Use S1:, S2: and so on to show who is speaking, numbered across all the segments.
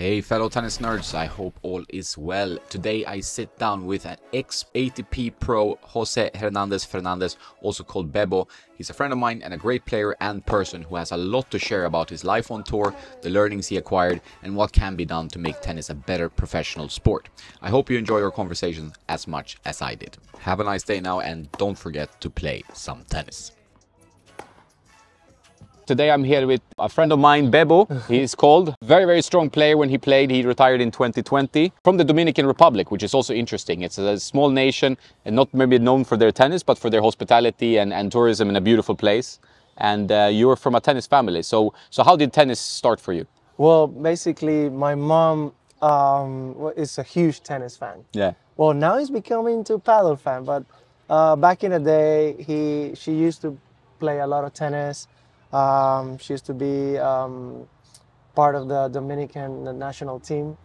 S1: Hey fellow tennis nerds, I hope all is well. Today I sit down with an ex-ATP pro, José Hernández-Fernández, also called Bebo. He's a friend of mine and a great player and person who has a lot to share about his life on tour, the learnings he acquired, and what can be done to make tennis a better professional sport. I hope you enjoy our conversation as much as I did. Have a nice day now and don't forget to play some tennis. Today I'm here with a friend of mine, Bebo, he's called. Very, very strong player when he played. He retired in 2020 from the Dominican Republic, which is also interesting. It's a small nation and not maybe known for their tennis, but for their hospitality and tourism in a beautiful place. And you're from a tennis family. So how did tennis start for you?
S2: Well, basically, my mom is a huge tennis fan.
S1: Yeah.
S2: Well, now he's becoming into paddle fan, but back in the day, she used to play a lot of tennis. She used to be part of the Dominican national team.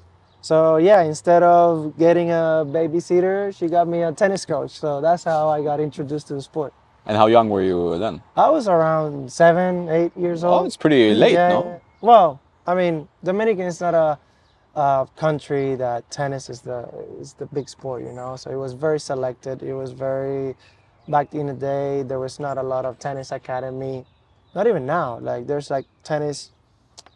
S2: So yeah, instead of getting a babysitter, she got me a tennis coach. So that's how I got introduced to the sport.
S1: And how young were you then?
S2: I was around 7, 8 years old.
S1: Oh, it's pretty late,
S2: Yeah,
S1: no?
S2: yeah. Well, I mean, Dominican is not a country that tennis is the big sport, you know. So it was very selected. It was very, back in the day, there was not a lot of tennis academy. Not even now. Like there's like tennis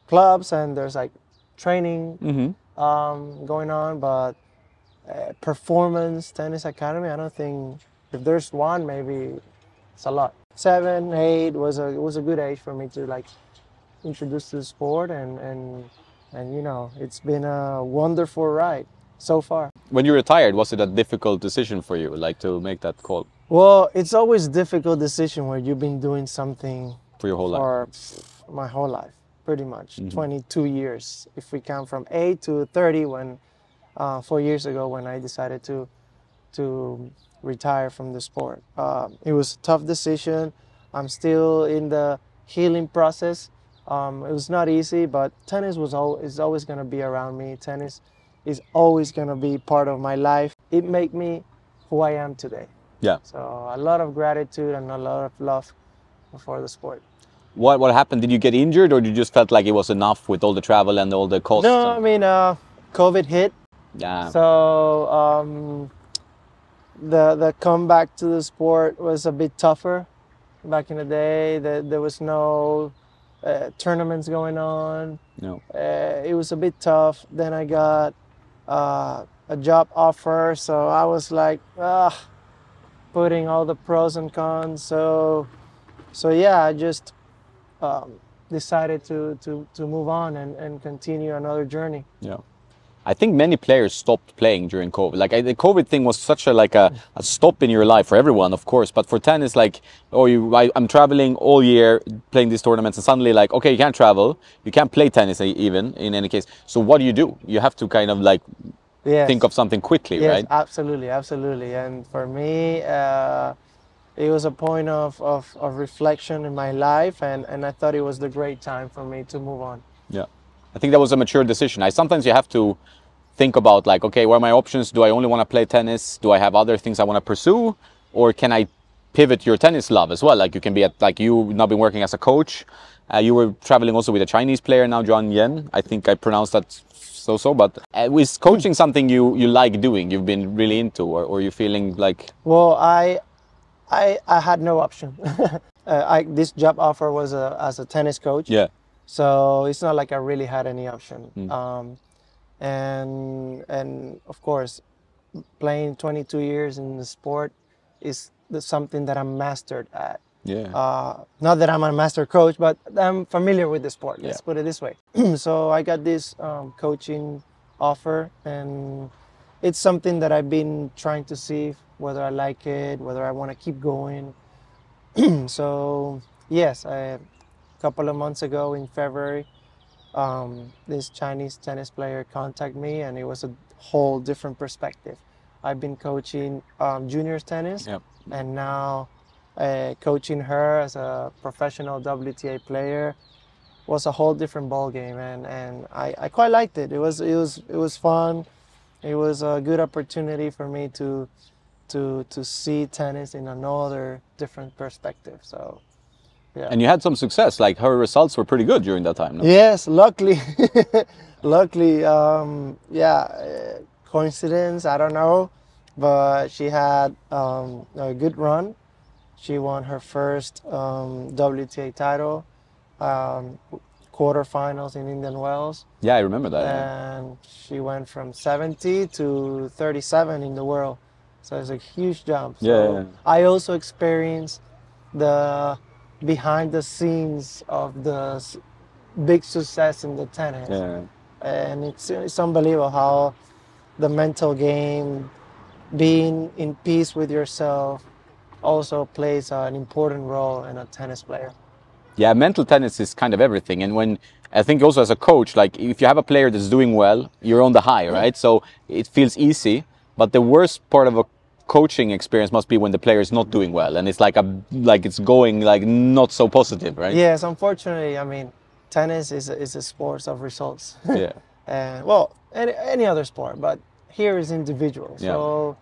S2: clubs and there's like training going on, but performance tennis academy, I don't think, if there's one, maybe it's a lot. 7, 8 was a good age for me to like introduce to the sport, and you know, it's been a wonderful ride so far.
S1: When you retired, was it a difficult decision for you, like to make that call?
S2: Well, it's always a difficult decision where you've been doing something
S1: For your whole life?
S2: For my whole life, pretty much. 22 years, if we count from 8 to 30, when 4 years ago when I decided to retire from the sport. It was a tough decision. I'm still in the healing process. It was not easy, but tennis is always going to be around me. Tennis is always going to be part of my life. It made me who I am today.
S1: Yeah.
S2: So a lot of gratitude and a lot of love for the sport.
S1: What happened? Did you get injured, or you just felt like it was enough with all the travel and all the costs?
S2: No, I mean, COVID hit.
S1: Yeah.
S2: So the comeback to the sport was a bit tougher. Back in the day, there was no tournaments going on.
S1: No.
S2: It was a bit tough. Then I got a job offer, so I was like, putting all the pros and cons. So yeah, I just decided to move on and continue another journey.
S1: Yeah. I think many players stopped playing during COVID. Like the COVID thing was such a stop in your life for everyone, of course. But for tennis, like, I'm traveling all year playing these tournaments, and suddenly, like, okay, you can't travel, you can't play tennis even in any case. So what do? You have to kind of like think of something quickly,
S2: yes,
S1: right?
S2: Absolutely, absolutely. And for me, it was a point of reflection in my life, and I thought it was the great time for me to move on.
S1: Yeah. I think that was a mature decision. Sometimes you have to think about, like, okay, what are my options? Do I only want to play tennis? Do I have other things I want to pursue? Or can I pivot your tennis love as well? Like, you can be like you've now been working as a coach. You were traveling also with a Chinese player now, John Yen. I think I pronounced that so. But is coaching something you like doing? You've been really into, or you feeling like?
S2: Well, I had no option. This job offer was as a tennis coach.
S1: Yeah.
S2: So it's not like I really had any option. And of course, playing 22 years in the sport is something that I'm mastered at.
S1: Yeah.
S2: Not that I'm a master coach, but I'm familiar with the sport. Let's put it this way. So I got this coaching offer, and it's something that I've been trying to see whether I like it, whether I want to keep going. So yes, a couple of months ago in February, this Chinese tennis player contacted me, and it was a whole different perspective. I've been coaching juniors tennis, and now coaching her as a professional WTA player was a whole different ball game, and I quite liked it. It was fun. It was a good opportunity for me to see tennis in another different perspective. So Yeah.
S1: And you had some success. Like her results were pretty good during that time. No?
S2: Yes, luckily, luckily, yeah, coincidence, I don't know, but she had a good run. She won her first WTA title, um, quarterfinals in Indian Wells,
S1: Yeah, I remember that. Yeah.
S2: and she went from 70 to 37 in the world. So it's a huge jump.
S1: Yeah,
S2: So
S1: yeah, yeah.
S2: I also experienced the behind the scenes of the big success in the tennis.
S1: Yeah.
S2: And it's unbelievable how the mental game, being in peace with yourself, also plays an important role in a tennis player.
S1: Yeah, mental tennis is kind of everything. And when I think also as a coach, like if you have a player that's doing well, you're on the high, right? So it feels easy. But the worst part of a coaching experience must be when the player is not doing well, and it's like it's going like not so positive, right?
S2: Yes, unfortunately, I mean, tennis is a sport of results.
S1: Yeah.
S2: And well, any other sport, but here is individual.
S1: Yeah.
S2: So,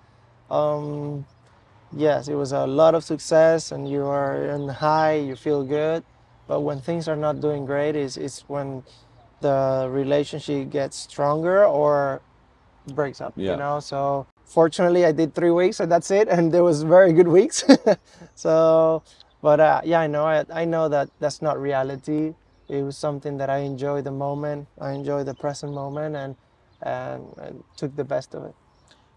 S2: yes, it was a lot of success, and you are in the high, you feel good. But when things are not doing great, is when the relationship gets stronger or breaks up.
S1: Yeah.
S2: You know. So fortunately, I did 3 weeks, and that's it. And there was very good weeks. So, but yeah, I know that that's not reality. It was something that I enjoy the moment. I enjoy the present moment, and took the best of it.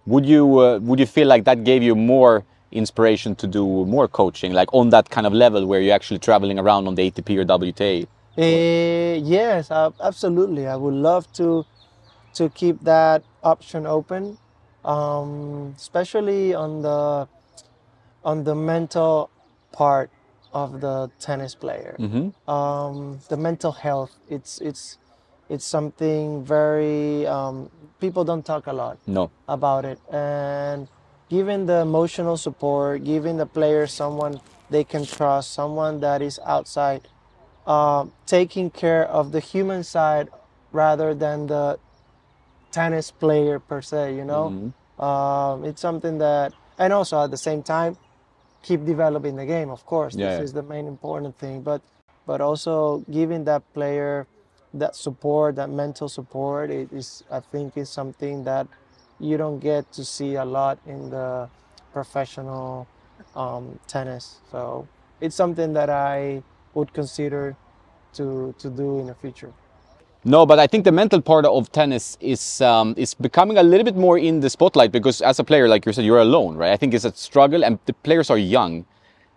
S1: Would you feel like that gave you more inspiration to do more coaching, like on that kind of level where you're actually traveling around on the ATP or WTA?
S2: Yes, absolutely. I would love to keep that option open, especially on the mental part of the tennis player. The mental health, it's something very people don't talk a lot
S1: No.
S2: about it, and giving the emotional support, giving the player someone they can trust, someone that is outside, taking care of the human side rather than the tennis player per se, you know. It's something that, and also at the same time, keep developing the game, of course.
S1: Yeah,
S2: This
S1: yeah.
S2: is the main important thing, but also giving that player that support, that mental support, it is, I think, is something that you don't get to see a lot in the professional tennis. So it's something that I would consider to do in the future.
S1: No, but I think the mental part of tennis is becoming a little bit more in the spotlight because as a player, like you said, you're alone, right? I think it's a struggle, and the players are young.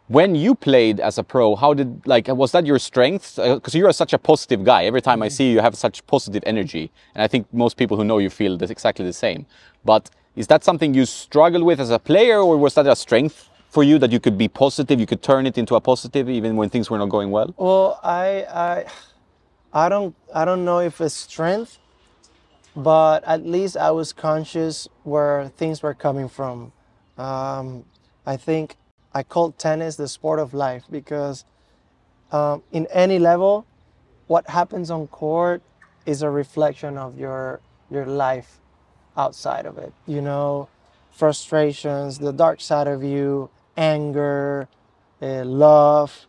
S1: When you played as a pro, how did was that your strength? Because you're such a positive guy. Every time I see you, you have such positive energy, and I think most people who know you feel that's exactly the same. But is that something you struggled with as a player, or was that a strength for you that you could be positive, you could turn it into a positive even when things were not going well?
S2: Well, I don't know if it's strength, but at least I was conscious where things were coming from. I think I call tennis the sport of life because in any level, what happens on court is a reflection of your life outside of it. You know, frustrations, the dark side of you, anger, love,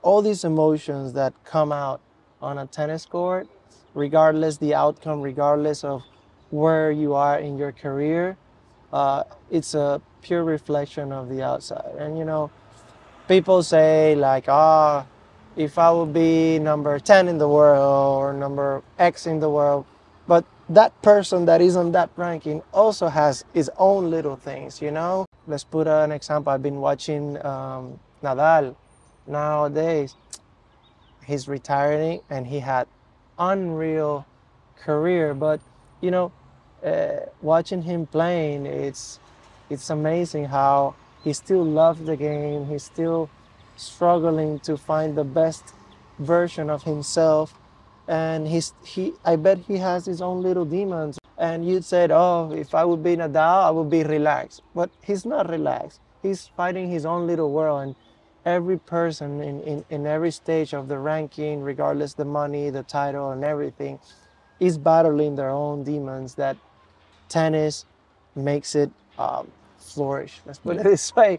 S2: all these emotions that come out on a tennis court, regardless the outcome, regardless of where you are in your career, it's a pure reflection of the outside. And you know, people say like, if I would be number 10 in the world or number X in the world, but that person that is on that ranking also has his own little things, you know. Let's put an example. I've been watching Nadal nowadays. He's retiring and he had unreal career, but you know, watching him playing, it's amazing how he still loves the game. He's still struggling to find the best version of himself, and I bet he has his own little demons. And you said, oh, if I would be Nadal, I would be relaxed, but he's not relaxed. He's fighting his own little world, and every person in every stage of the ranking, regardless the money, the title, and everything, is battling their own demons that tennis makes it flourish. Let's put it this way.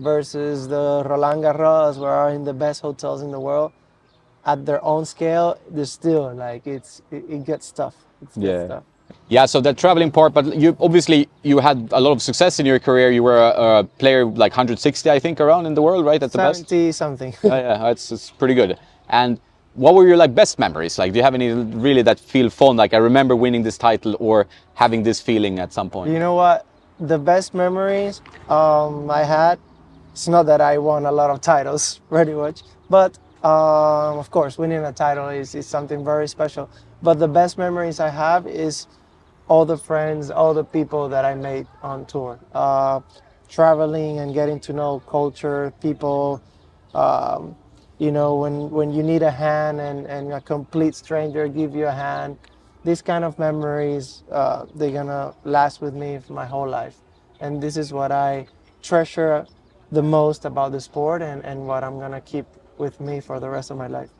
S2: versus the Roland Garros, where are in the best hotels in the world, at their own scale, they're still like it gets tough. It gets tough.
S1: Yeah, so that traveling part, but you obviously you had a lot of success in your career. You were a player like 160, I think, around in the world, right? At the best.
S2: 70 something.
S1: Yeah, it's pretty good. And what were your like best memories? Like, do you have any really that feel fond? Like, I remember winning this title or having this feeling at some point.
S2: You know what? The best memories I had. It's not that I won a lot of titles, pretty much, but of course, winning a title is something very special. But the best memories I have is all the friends, all the people that I made on tour. Traveling and getting to know culture, people. You know, when you need a hand and a complete stranger give you a hand, these kind of memories, they're gonna last with me for my whole life. And this is what I treasure the most about the sport, and what I'm gonna keep with me for the rest of my life.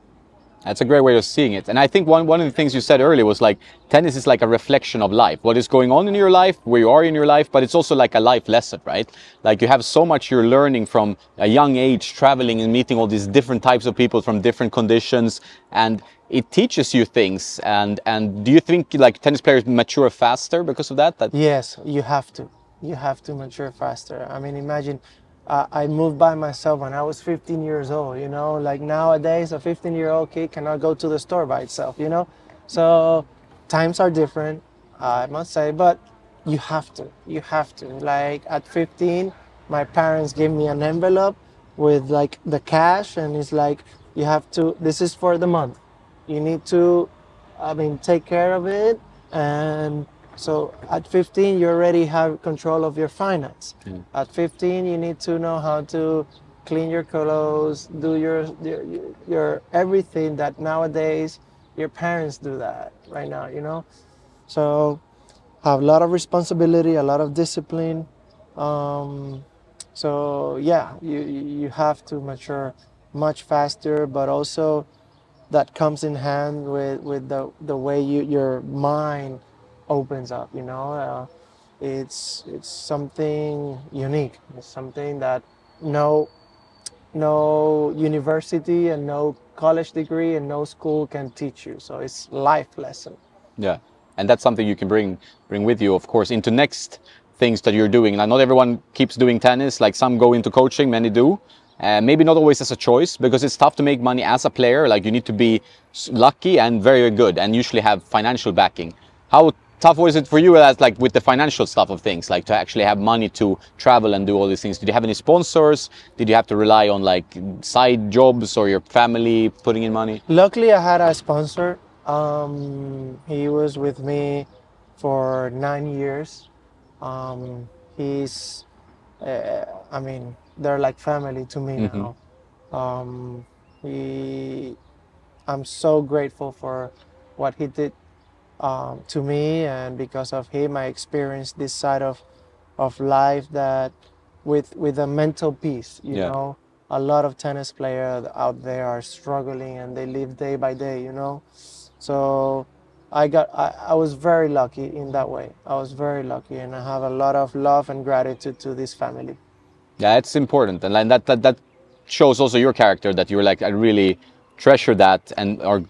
S1: That's a great way of seeing it. And I think one of the things you said earlier was like tennis is like a reflection of life. What is going on in your life, where you are in your life, but it's also like a life lesson, right? Like you have so much you're learning from a young age, traveling and meeting all these different types of people from different conditions, and it teaches you things. And do you think like tennis players mature faster because of that?
S2: Yes, you have to. You have to mature faster. I mean, imagine I moved by myself when I was 15 years old, you know, like nowadays a 15-year-old kid cannot go to the store by itself, you know. So times are different, I must say, but you have to. Like at 15, my parents gave me an envelope with like the cash, and it's like, you have to, this is for the month. You need to, I mean, take care of it. And so at 15, you already have control of your finance. At 15, you need to know how to clean your clothes, do your everything that nowadays your parents do that right now, you know? So have a lot of responsibility, a lot of discipline. So yeah, you have to mature much faster, but also that comes in hand with the way your mind opens up, you know. It's something unique. It's something that no university and no college degree and no school can teach you. So it's life lesson.
S1: Yeah, and that's something you can bring with you, of course, into next things that you're doing. Like not everyone keeps doing tennis. Like some go into coaching, many do. Maybe not always as a choice, because it's tough to make money as a player. Like you need to be lucky and very good, and usually have financial backing. How tough was it for you, as like with the financial stuff of things, like to actually have money to travel and do all these things? Did you have any sponsors? Did you have to rely on like side jobs or your family putting in money?
S2: Luckily, I had a sponsor. He was with me for 9 years. He's, I mean, they're like family to me now. I'm so grateful for what he did to me, and because of him, I experienced this side of life that with a mental peace. You know, a lot of tennis players out there are struggling and they live day by day. You know, so I was very lucky in that way. I was very lucky, and I have a lot of love and gratitude to this family.
S1: Yeah, it's important, and that shows also your character, that you're like, I really treasure that and are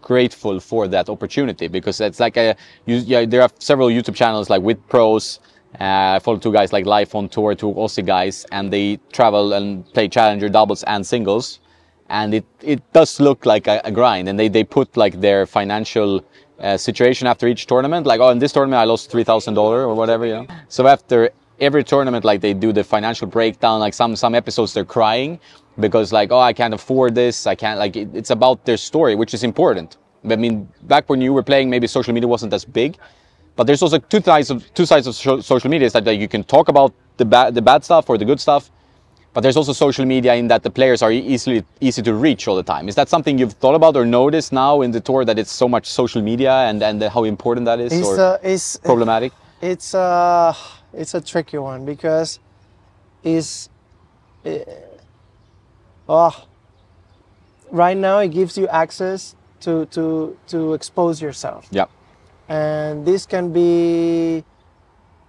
S1: grateful for that opportunity, because it's like there are several YouTube channels like with pros. I follow two guys like Life on Tour, two Aussie guys, and they travel and play challenger doubles and singles, and it does look like a grind, and they put like their financial situation after each tournament, like, oh, in this tournament I lost $3,000 or whatever, you know. So after every tournament, like they do the financial breakdown, like some episodes they're crying because like, oh, I can't afford this, I can't, like it's about their story, which is important. I mean, back when you were playing, maybe social media wasn't as big, but there's also two sides of social media, is that you can talk about the bad stuff or the good stuff, but there's also social media in that the players are easy to reach all the time. Is that something you've thought about or noticed now in the tour, that it's so much social media and how important that is,
S2: it's
S1: problematic?
S2: It's a tricky one, because right now it gives you access to expose yourself.
S1: Yeah.
S2: And this can be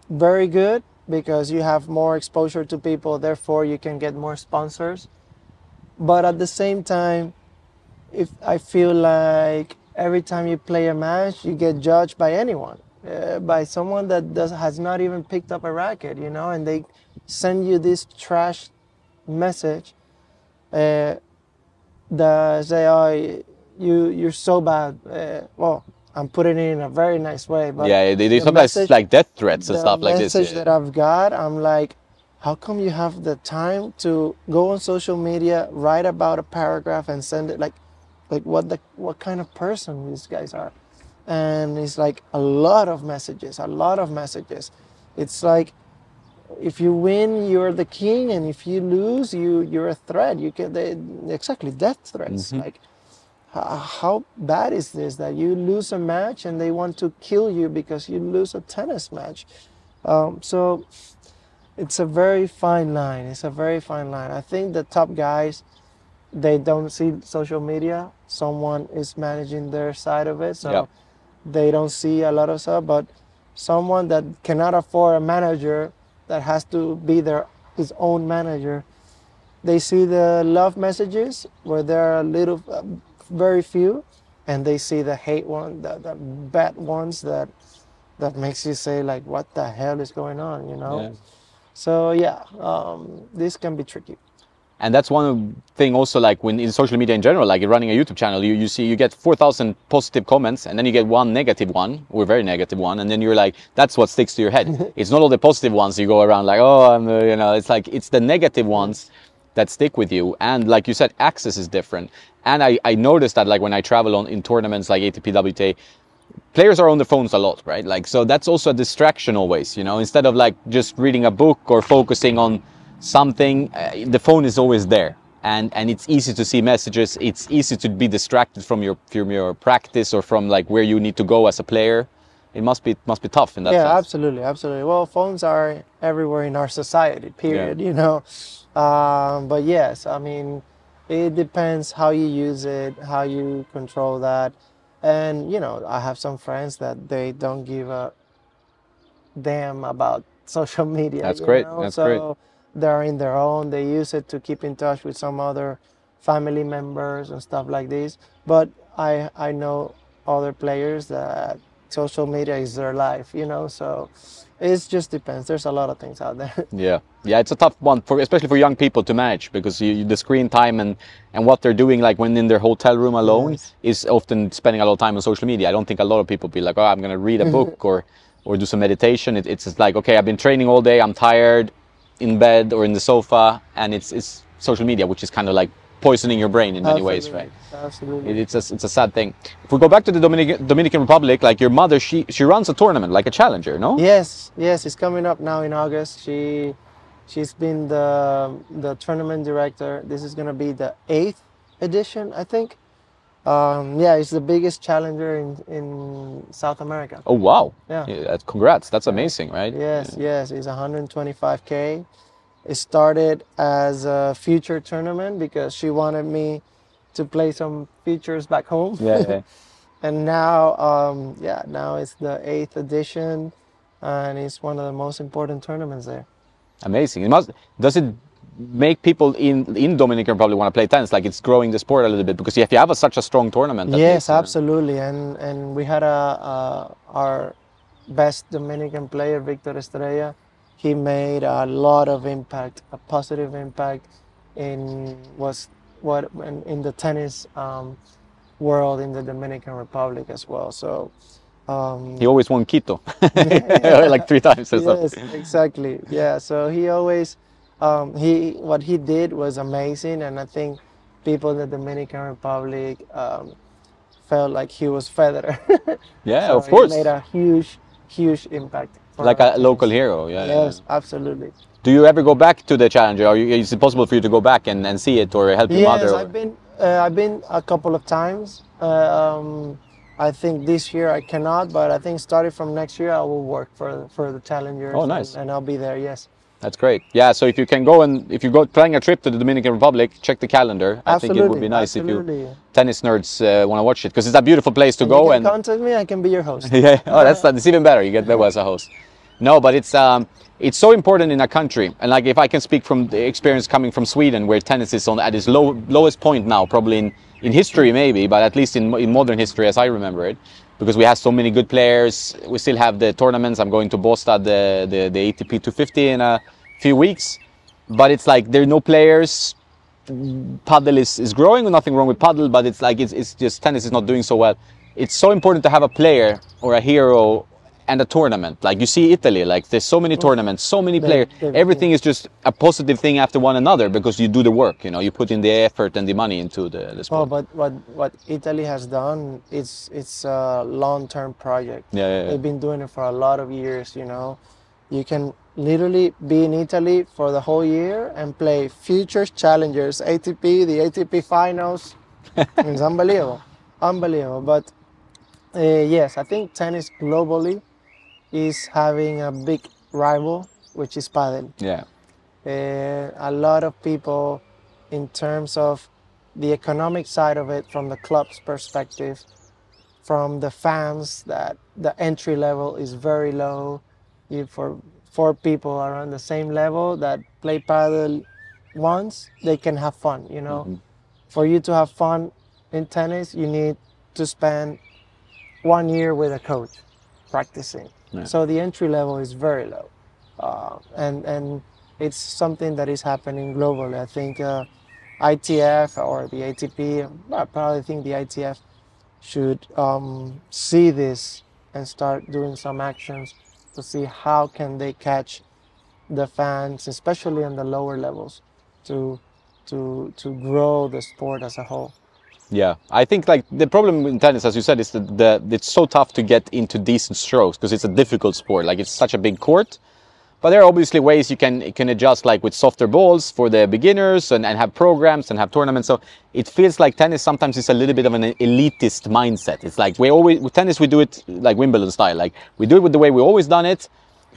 S2: very good because you have more exposure to people, therefore you can get more sponsors. But at the same time, if I feel like every time you play a match, you get judged by anyone, by someone that has not even picked up a racket, you know, and they send you this trash message that say, "Oh, you're so bad." Well, I'm putting it in a very nice way, but
S1: yeah, they
S2: the
S1: sometimes
S2: message,
S1: like death threats and
S2: the
S1: stuff like this.
S2: message
S1: Yeah.
S2: that I've got, I'm like, how come you have the time to go on social media, write about a paragraph, and send it? Like what kind of person these guys are? And it's like a lot of messages, a lot of messages. It's like, if you win, you're the king, and if you lose, you're a threat. You get exactly death threats. Like, how bad is this that you lose a match and they want to kill you because you lose a tennis match? So it's a very fine line. It's a very fine line. I think the top guys, they don't see social media. Someone is managing their side of it, so
S1: Yeah.
S2: they don't see a lot of stuff. But someone that cannot afford a manager, that has to be his own manager, they see the love messages where there are very few, and they see the hate one, the bad ones that makes you say like, what the hell is going on, you know?
S1: Yeah.
S2: So yeah, this can be tricky.
S1: And that's one thing also, like when in social media in general, like running a YouTube channel, you see you get 4,000 positive comments, and then you get one negative one, or very negative one, and then you're like, that's what sticks to your head. It's not all the positive ones you go around like, oh, I'm, you know, it's like, it's the negative ones that stick with you. And like you said, access is different. And I noticed that, like when I travel in tournaments like ATP, WTA, players are on their phones a lot, right? Like, so that's also a distraction always, you know, instead of like just reading a book or focusing on something, the phone is always there, and it's easy to see messages. It's easy to be distracted from your practice or from like where you need to go as a player. It must be tough in that sense.
S2: Yeah, absolutely. Well, phones are everywhere in our society, period, you know. But yes, I mean, it depends how you use it, how you control that. And, you know, I have some friends that they don't give a damn about social media.
S1: That's
S2: you
S1: great.
S2: know?
S1: That's
S2: so
S1: great.
S2: they're in their own. They use it to keep in touch with some other family members and stuff like this. But I know other players that social media is their life, you know. So it just depends. There's a lot of things out there.
S1: Yeah, it's a tough one for, especially for young people to manage, because the screen time and what they're doing, like when in their hotel room alone,
S2: Yes.
S1: is often spending a lot of time on social media. I don't think a lot of people be like, oh, I'm gonna read a book or do some meditation. It's just like, okay, I've been training all day, I'm tired, in bed or in the sofa, and it's social media, which is kind of like poisoning your brain in many ways, right?
S2: Absolutely.
S1: It's a sad thing. If we go back to the Dominican Republic, like your mother, she runs a tournament, like a challenger, no?
S2: Yes, it's coming up now in August. She's been the tournament director. This is gonna be the 8th edition, I think. Yeah, it's the biggest challenger in South America.
S1: Oh wow!
S2: Yeah.
S1: Congrats, that's amazing, right?
S2: Yes, it's 125K. It started as a future tournament because she wanted me to play some futures back home.
S1: Yeah.
S2: And now, now it's the 8th edition, and it's one of the most important tournaments there.
S1: Amazing. Does it make people in Dominican Republic want to play tennis? Like, it's growing the sport a little bit, because if you have such a strong tournament.
S2: Yes, absolutely. And we had our best Dominican player, Victor Estrella. He made a lot of impact, a positive impact in the tennis world in the Dominican Republic as well. So
S1: he always won Quito like 3 times or something.
S2: Yes, exactly. Yeah. So he always what he did was amazing, and I think people in the Dominican Republic felt like he was Federer.
S1: Yeah,
S2: So
S1: of course.
S2: He made a huge impact.
S1: Like a local hero. Yeah.
S2: Yes, absolutely.
S1: Do you ever go back to the challenger? Or is it possible for you to go back and see it, or help your mother?
S2: Yes, I've been a couple of times. I think this year I cannot, but I think starting from next year I will work for the challengers.
S1: Oh, nice.
S2: And I'll be there. Yes.
S1: That's great. Yeah, so if you can go, and if you go planning a trip to the Dominican Republic, check the calendar. I think it would be nice if you tennis nerds want to watch it, because it's a beautiful place to go.
S2: You can contact me, I can be your host.
S1: Yeah, oh, that's even better. You get Bebo as a host. No, but it's so important in a country, and like if I can speak from the experience coming from Sweden, where tennis is on at its lowest point now, probably in history maybe, but at least in modern history as I remember it, because we have so many good players. We still have the tournaments. I'm going to Båstad, the ATP 250 in a few weeks, but it's like there are no players. Paddle is growing, nothing wrong with paddle, but it's like it's just tennis is not doing so well. It's so important to have a player or a hero and a tournament. Like you see Italy, like there's so many tournaments, so many players. Everything is just a positive thing after one another because you do the work, you know, you put in the effort and the money into the sport.
S2: Oh, but what Italy has done, it's a long-term project.
S1: Yeah.
S2: They've been doing it for a lot of years, you know. You can literally be in Italy for the whole year and play futures challengers, ATP, the ATP finals. It's unbelievable, unbelievable. But yes, I think tennis globally is having a big rival, which is padel.
S1: Yeah.
S2: A lot of people, in terms of the economic side of it, from the club's perspective, from the fans, that the entry level is very low. For people around the same level that play padel once, they can have fun, you know.
S1: Mm-hmm.
S2: For you to have fun in tennis, you need to spend 1 year with a coach practicing.
S1: Yeah.
S2: So the entry level is very low, and it's something that is happening globally. I think ITF or the ATP, I probably think the ITF should see this and start doing some actions to see how can they catch the fans, especially on the lower levels, to grow the sport as a whole.
S1: Yeah, I think like the problem in tennis, as you said, is that it's so tough to get into decent strokes because it's a difficult sport. Like it's such a big court, but there are obviously ways you can adjust, like with softer balls for the beginners and have programs and have tournaments. So it feels like tennis sometimes is a little bit of an elitist mindset. It's like with tennis we do it like Wimbledon style, like we do it with the way we always done it.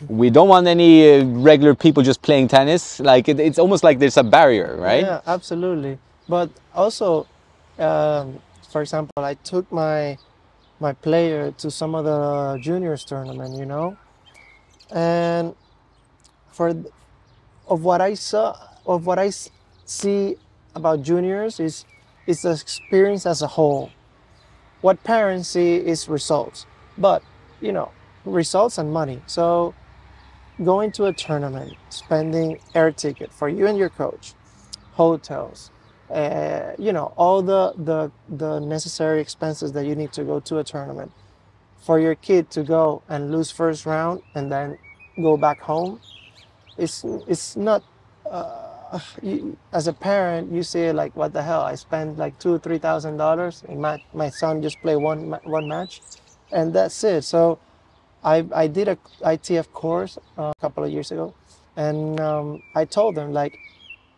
S1: We don't want any regular people just playing tennis. Like it's almost like there's a barrier, right?
S2: Yeah, absolutely. But also, for example, I took my player to some of the juniors tournament, you know, and of what I see about juniors is the experience as a whole. What parents see is results, but you know, results and money. So going to a tournament, spending air ticket for you and your coach, hotels, you know, all the necessary expenses that you need to go to a tournament. For your kid to go and lose first round and then go back home, it's not. As a parent, you say like, what the hell? I spent like $2,000-3,000 and my son just play one match, and that's it. So I did a ITF course a couple of years ago, and I told them like,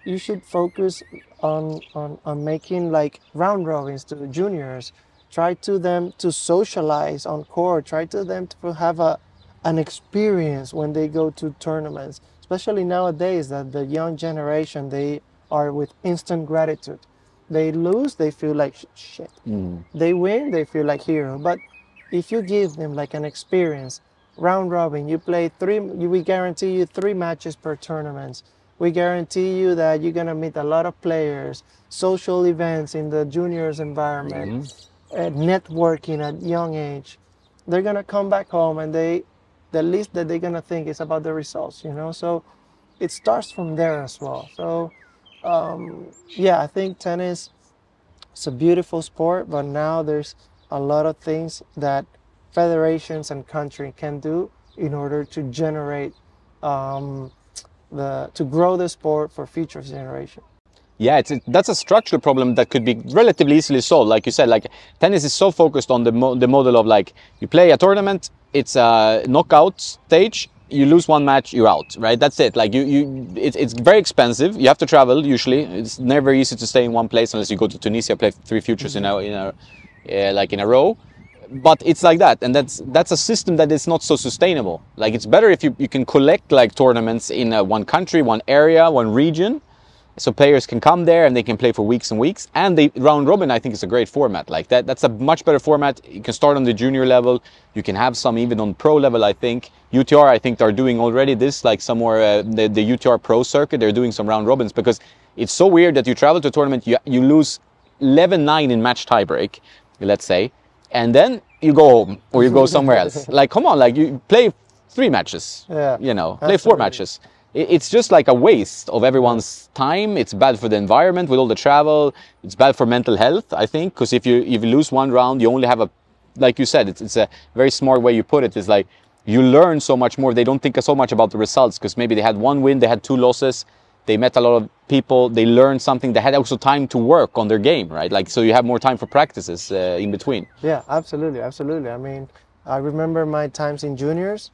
S2: you should focus on making like round robins to the juniors. Try to them to socialize on court. Try to them to have an experience when they go to tournaments. Especially nowadays that the young generation, they are with instant gratitude. They lose, they feel like shit. They win, they feel like hero. But if you give them like an experience, round robin, you play we guarantee you 3 matches per tournament. We guarantee you that you're gonna meet a lot of players, social events in the juniors environment, networking at young age. They're gonna come back home and the least that they're gonna think is about the results, you know. So it starts from there as well. So yeah, I think tennis is a beautiful sport, but now there's a lot of things that federations and country can do in order to generate to grow the sport for future generation.
S1: Yeah, that's a structural problem that could be relatively easily solved. Like you said, like tennis is so focused on the model of like you play a tournament, it's a knockout stage, you lose one match, you're out, right? That's it. Like it's very expensive. You have to travel usually. It's never easy to stay in one place unless you go to Tunisia, play 3 futures in a row. But it's like that, and that's a system that is not so sustainable. Like it's better if you can collect like tournaments in one country, one area, one region. so players can come there and they can play for weeks and weeks. And the round robin, I think, is a great format. Like that's a much better format. You can start on the junior level. You can have some even on pro level. I think UTR, I think, are doing already this, like some more the UTR pro circuit. They're doing some round robins because it's so weird that you travel to a tournament, you lose 11-9 in match tiebreak, let's say, and then you go home or you go somewhere else. Like, come on, like you play 3 matches, you know, play 4 matches. It's just like a waste of everyone's time. It's bad for the environment with all the travel. It's bad for mental health, I think, because if you lose one round, you only have a, like you said, it's a very smart way you put it. It's like you learn so much more. They don't think so much about the results because maybe they had 1 win, they had 2 losses. They met a lot of people. They learned something. They had also time to work on their game, right? Like, so you have more time for practices in between.
S2: Yeah, absolutely, absolutely. I mean, I remember my times in juniors.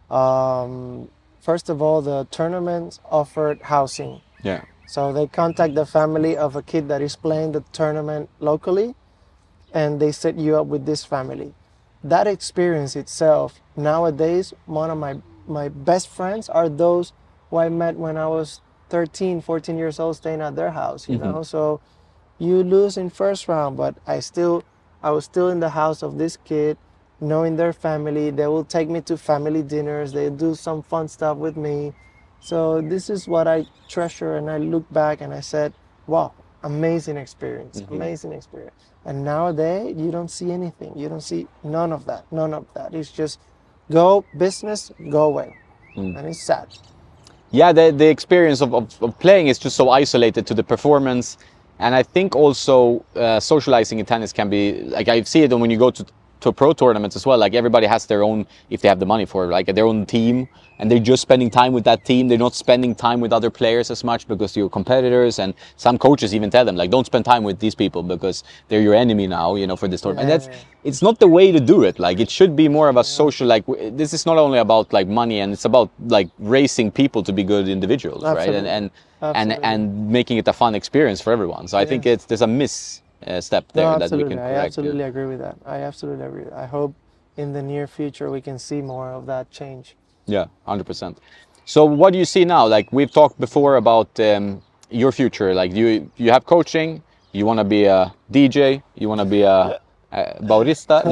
S2: First of all, the tournaments offered housing.
S1: Yeah.
S2: So they contact the family of a kid that is playing the tournament locally, and they set you up with this family. That experience itself, nowadays, one of my best friends are those who I met when I was 13, 14 years old, staying at their house, you know? So you lose in first round, but I was still in the house of this kid, knowing their family. They will take me to family dinners. They do some fun stuff with me. So this is what I treasure, and I look back and I said, wow, amazing experience, amazing experience. And nowadays, you don't see anything. You don't see none of that, none of that. It's just go business, go away. And it's sad.
S1: Yeah, the experience of playing is just so isolated to the performance. And I think also socializing in tennis can be, like I see it when you go to pro tournaments as well. Like everybody has their own, if they have the money for it, like their own team, and they're just spending time with that team. They're not spending time with other players as much because you're competitors, and some coaches even tell them like, don't spend time with these people because they're your enemy now, you know, for this tournament. And it's not the way to do it. Like it should be more of a social, like this is not only about like money, and it's about like raising people to be good individuals. Absolutely. Right? And making it a fun experience for everyone. So I think there's a step there that we can correct.
S2: I absolutely agree with that. I absolutely agree. I hope in the near future we can see more of that change.
S1: Yeah, 100%. So what do you see now? Like we've talked before about your future. Like you have coaching, you want to be a DJ, you want to be a barista.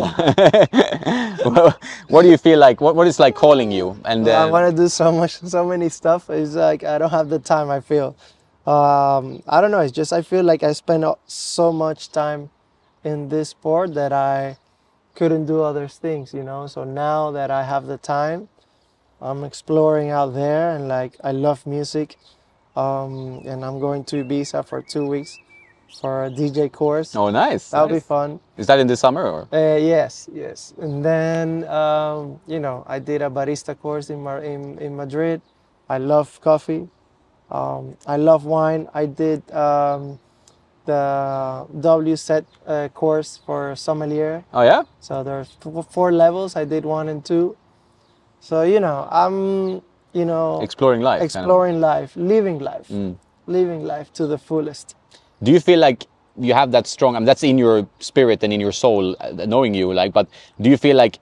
S1: What do you feel like? What is like calling you? And
S2: I want to do so many stuff. It's like I don't have the time, I feel. I don't know, it's just I feel like I spend so much time in this sport that I couldn't do other things, you know. So now that I have the time, I'm exploring out there, and like I love music, and I'm going to Ibiza for 2 weeks for a DJ course.
S1: Oh, nice.
S2: That'll be fun.
S1: Is that in the summer or?
S2: Yes. And then you know, I did a barista course in Madrid. I love coffee. I love wine. I did the WSET course for sommelier.
S1: Oh yeah?
S2: So there's 4 levels. I did 1 and 2. So, you know, I'm, you know...
S1: Exploring life.
S2: Exploring life, living life. Living life to the fullest.
S1: Do you feel like you have that strong, I mean, that's in your spirit and in your soul, knowing you, like, but do you feel like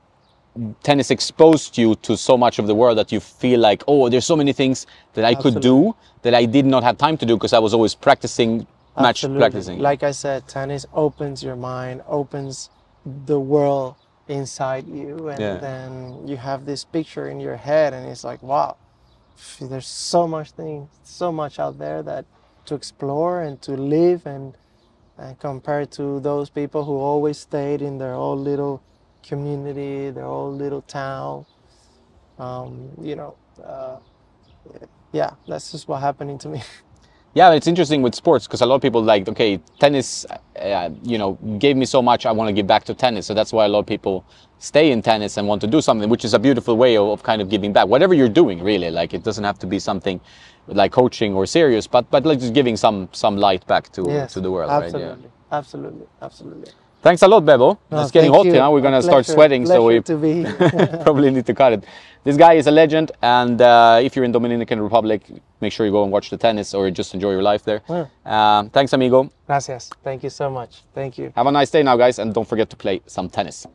S1: tennis exposed you to so much of the world that you feel like, oh, there's so many things that I could do that I did not have time to do because I was always practicing, match practicing?
S2: Like I said, tennis opens your mind, opens the world inside you, and then you have this picture in your head, and it's like, wow, there's so much out there that to explore and to live, and compared to those people who always stayed in their own little community, their own little town, you know, yeah, that's just what happening to me.
S1: Yeah, it's interesting with sports because a lot of people like, okay, tennis, you know, gave me so much, I want to give back to tennis. So that's why a lot of people stay in tennis and want to do something, which is a beautiful way of kind of giving back. Whatever you're doing, really, like it doesn't have to be something like coaching or serious, but like just giving some light back to the world.
S2: Absolutely,
S1: right? Yeah.
S2: Absolutely.
S1: Thanks a lot, Bebo. It's getting hot now. We're going to start sweating, so we probably need to cut it. This guy is a legend, and if you're in Dominican Republic, make sure you go and watch the tennis or just enjoy your life there. Thanks, amigo.
S2: Gracias. Thank you so much. Thank you.
S1: Have a nice day now, guys, and don't forget to play some tennis.